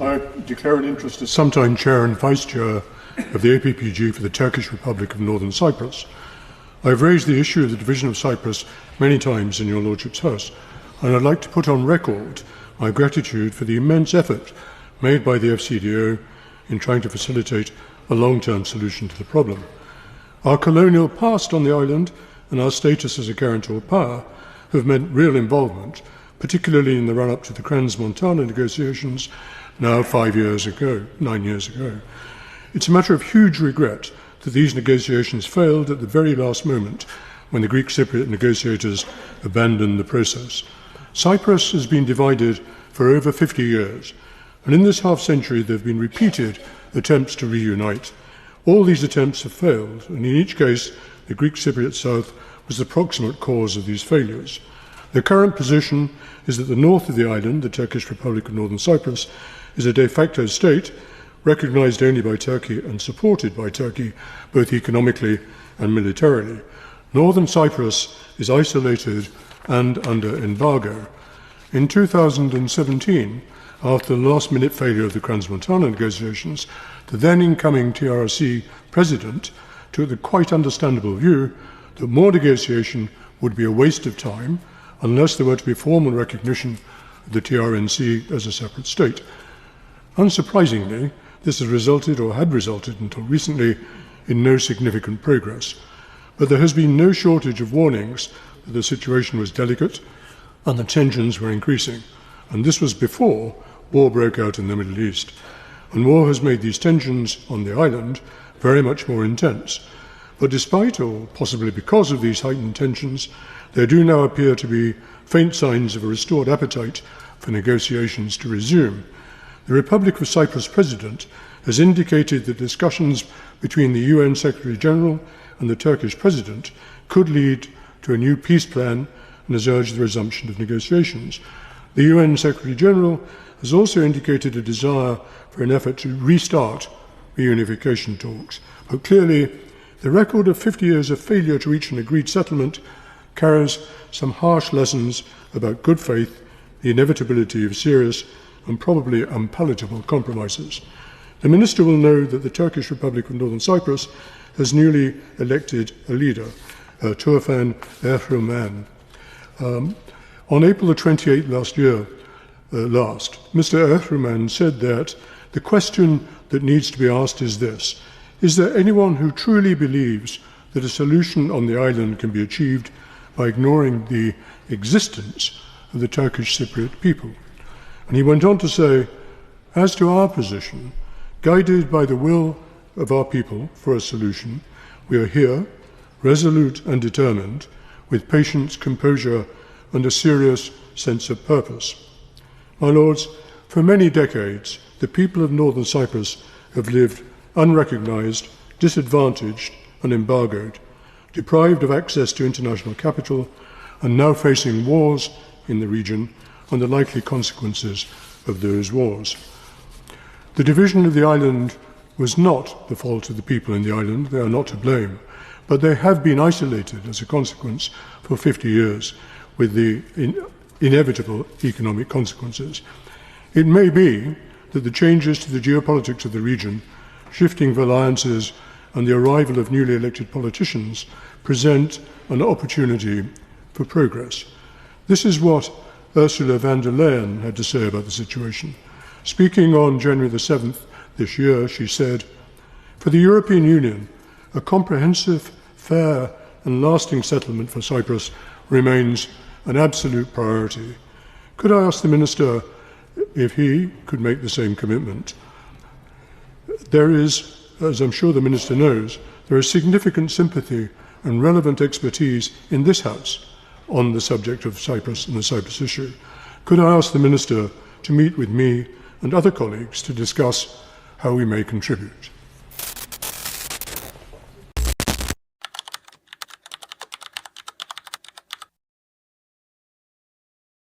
I declare an interest as sometime Chair and Vice Chair of the APPG for the Turkish Republic of Northern Cyprus. I have raised the issue of the division of Cyprus many times in your Lordship's House, and I'd like to put on record my gratitude for the immense effort made by the FCDO in trying to facilitate a long-term solution to the problem. Our colonial past on the island and our status as a guarantor power have meant real involvement, particularly in the run-up to the Crans-Montana negotiations now 9 years ago. It's a matter of huge regret that these negotiations failed at the very last moment when the Greek Cypriot negotiators abandoned the process. Cyprus has been divided for over 50 years, and in this half-century there have been repeated attempts to reunite. All these attempts have failed, and in each case the Greek Cypriot South was the proximate cause of these failures. The current position is that the north of the island, the Turkish Republic of Northern Cyprus, is a de facto state, recognised only by Turkey and supported by Turkey, both economically and militarily. Northern Cyprus is isolated and under embargo. In 2017, after the last-minute failure of the Crans-Montana negotiations, the then incoming TRC president took the quite understandable view that more negotiation would be a waste of time unless there were to be formal recognition of the TRNC as a separate state. Unsurprisingly, this has resulted, or had resulted until recently, in no significant progress. But there has been no shortage of warnings that the situation was delicate and the tensions were increasing. And this was before war broke out in the Middle East. And war has made these tensions on the island very much more intense. But despite, or possibly because of these heightened tensions, there do now appear to be faint signs of a restored appetite for negotiations to resume. The Republic of Cyprus President has indicated that discussions between the UN Secretary-General and the Turkish President could lead to a new peace plan and has urged the resumption of negotiations. The UN Secretary-General has also indicated a desire for an effort to restart reunification talks. But clearly, the record of 50 years of failure to reach an agreed settlement carries some harsh lessons about good faith, the inevitability of serious and probably unpalatable compromises. The Minister will know that the Turkish Republic of Northern Cyprus has newly elected a leader, Tufan Erhruman. On April the 28th Mr. Erhruman said that the question that needs to be asked is this: is there anyone who truly believes that a solution on the island can be achieved by ignoring the existence of the Turkish Cypriot people? And he went on to say, as to our position, guided by the will of our people for a solution, we are here, resolute and determined, with patience, composure, and a serious sense of purpose. My Lords, for many decades, the people of Northern Cyprus have lived unrecognised, disadvantaged and embargoed, deprived of access to international capital, and now facing wars in the region and the likely consequences of those wars. The division of the island was not the fault of the people in the island. They are not to blame, but they have been isolated as a consequence for 50 years with the inevitable economic consequences. It may be that the changes to the geopolitics of the region, shifting of alliances and the arrival of newly elected politicians present an opportunity for progress. This is what Ursula von der Leyen had to say about the situation. Speaking on January the 7th this year, she said, "For the European Union, a comprehensive, fair and lasting settlement for Cyprus remains an absolute priority." Could I ask the Minister if he could make the same commitment? There is, as I'm sure the Minister knows, there is significant sympathy and relevant expertise in this House on the subject of Cyprus and the Cyprus issue. Could I ask the Minister to meet with me and other colleagues to discuss how we may contribute?